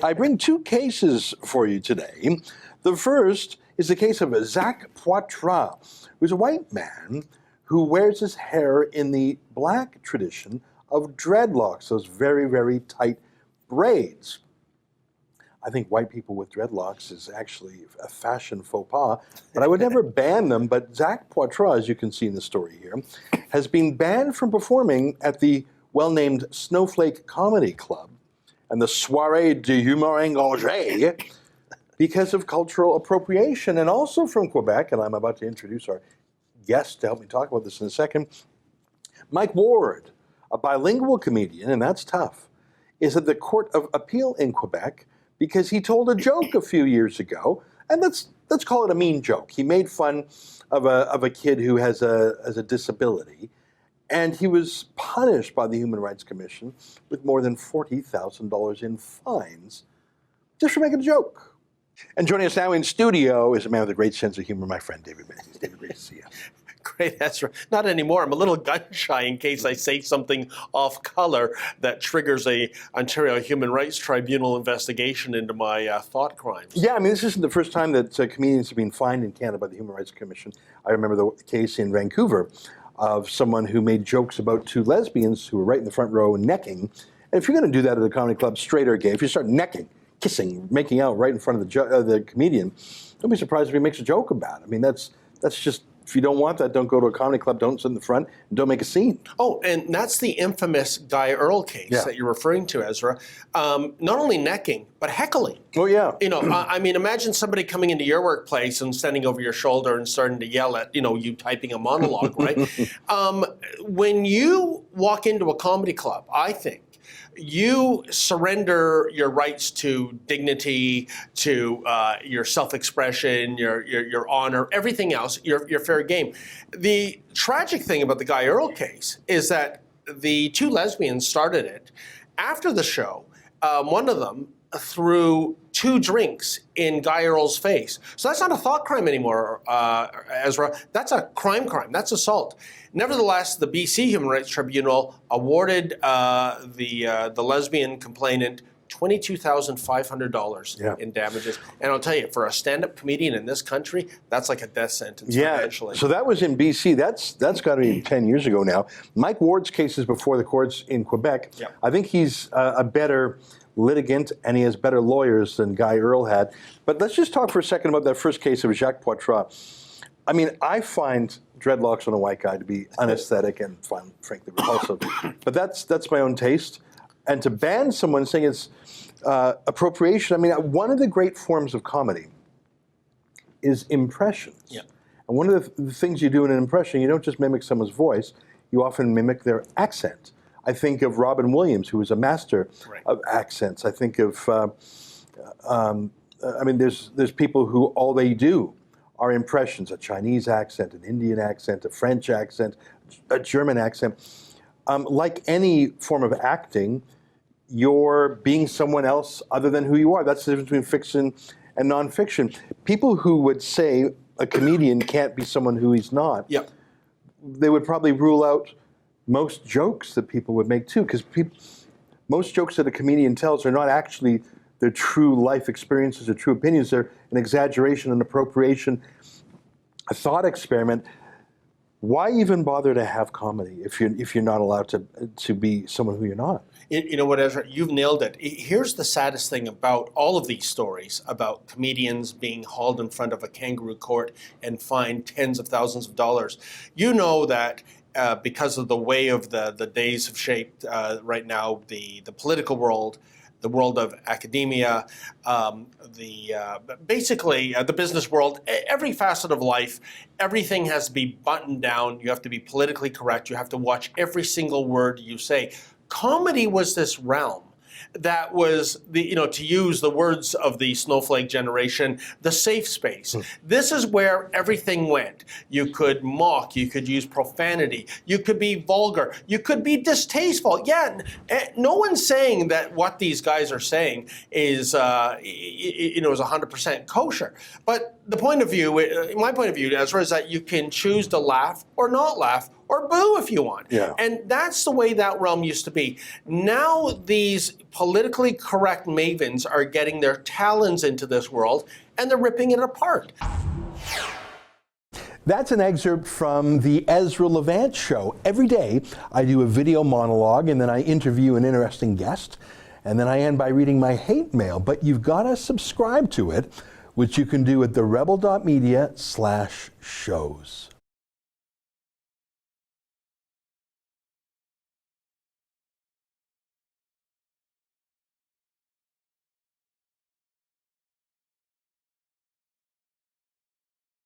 I bring two cases for you today. The first is the case of Jacques Poitras, who's a white man who wears his hair in the black tradition of dreadlocks, those very, very tight braids. I think white people with dreadlocks is actually a fashion faux pas, but I would never ban them. But Jacques Poitras, as you can see in the story here, has been banned from performing at the well-named Snowflake Comedy Club and the Soirée de Humour Engagé because of cultural appropriation, and also from Quebec, and I'm about to introduce our guest to help me talk about this in a second. Mike Ward, a bilingual comedian, and that's tough, is at the Court of Appeal in Quebec because he told a joke a few years ago, and let's call it a mean joke. He made fun of a kid who has a disability, and he was punished by the Human Rights Commission with more than $40,000 in fines just for making a joke. And joining us now in studio is a man with a great sense of humor, my friend David Menzies. David, great to see you. Great, Ezra. Not anymore. I'm a little gun-shy in case I say something off-color that triggers a Ontario Human Rights Tribunal investigation into my thought crimes. Yeah, I mean, this isn't the first time that comedians have been fined in Canada by the Human Rights Commission. I remember the case in Vancouver of someone who made jokes about two lesbians who were right in the front row necking. And if you're going to do that at a comedy club, straight or gay, if you start necking, kissing, making out right in front of the comedian, don't be surprised if he makes a joke about it. I mean, that's just, if you don't want that, don't go to a comedy club, don't sit in the front, and don't make a scene. Oh, and that's the infamous Guy Earle case that you're referring to, Ezra. Not only necking, but heckling. Oh, yeah. You know, I mean, imagine somebody coming into your workplace and standing over your shoulder and starting to yell at, you typing a monologue, right? When you walk into a comedy club, I think, you surrender your rights to dignity, to your self-expression, your honor, everything else, your fair game. The tragic thing about the Guy Earle case is that the two lesbians started it. After the show, one of them threw 2 drinks in Guy Earle's face. So that's not a thought crime anymore, Ezra. That's a crime. That's assault. Nevertheless, the BC Human Rights Tribunal awarded the lesbian complainant $22,500 in damages. And I'll tell you, for a stand-up comedian in this country, that's like a death sentence. Yeah, so that was in BC. That's got to be 10 years ago now. Mike Ward's case is before the courts in Quebec. Yeah. I think he's a better litigant, and he has better lawyers than Guy Earle had. But let's just talk for a second about that first case of Jacques Poitras. I mean, I find dreadlocks on a white guy to be unaesthetic and frankly repulsive. But that's my own taste. And to ban someone saying it's appropriation, I mean, one of the great forms of comedy is impressions. Yeah. And one of the things you do in an impression, you don't just mimic someone's voice, you often mimic their accent. I think of Robin Williams, who was a master of accents. I think of, I mean, there's people who all they do are impressions, a Chinese accent, an Indian accent, a French accent, a German accent. Like any form of acting, you're being someone else other than who you are. That's the difference between fiction and nonfiction. People who would say a comedian can't be someone who he's not, they would probably rule out most jokes that people would make too, because most jokes that a comedian tells are not actually their true life experiences or true opinions. They're an exaggeration, an appropriation, a thought experiment. Why even bother to have comedy if you're not allowed to be someone who you're not? You know what, Ezra? You've nailed it. Here's the saddest thing about all of these stories about comedians being hauled in front of a kangaroo court and fined tens of thousands of dollars. You know that because of the way of the days have shaped right now, the political world, the world of academia, basically the business world, every facet of life, everything has to be buttoned down. You have to be politically correct. You have to watch every single word you say. Comedy was this realm that was, to use the words of the snowflake generation, the safe space. This is where everything went. You could mock, you could use profanity, you could be vulgar, you could be distasteful. Yeah, no one's saying that what these guys are saying is, is 100% kosher. But the point of view, my point of view, Ezra, is that you can choose to laugh or not laugh or boo if you want. Yeah. And that's the way that realm used to be. Now these politically correct mavens are getting their talons into this world and they're ripping it apart. That's an excerpt from the Ezra Levant show. Every day I do a video monologue and then I interview an interesting guest. And then I end by reading my hate mail. But you've got to subscribe to it, which you can do at therebel.media/shows.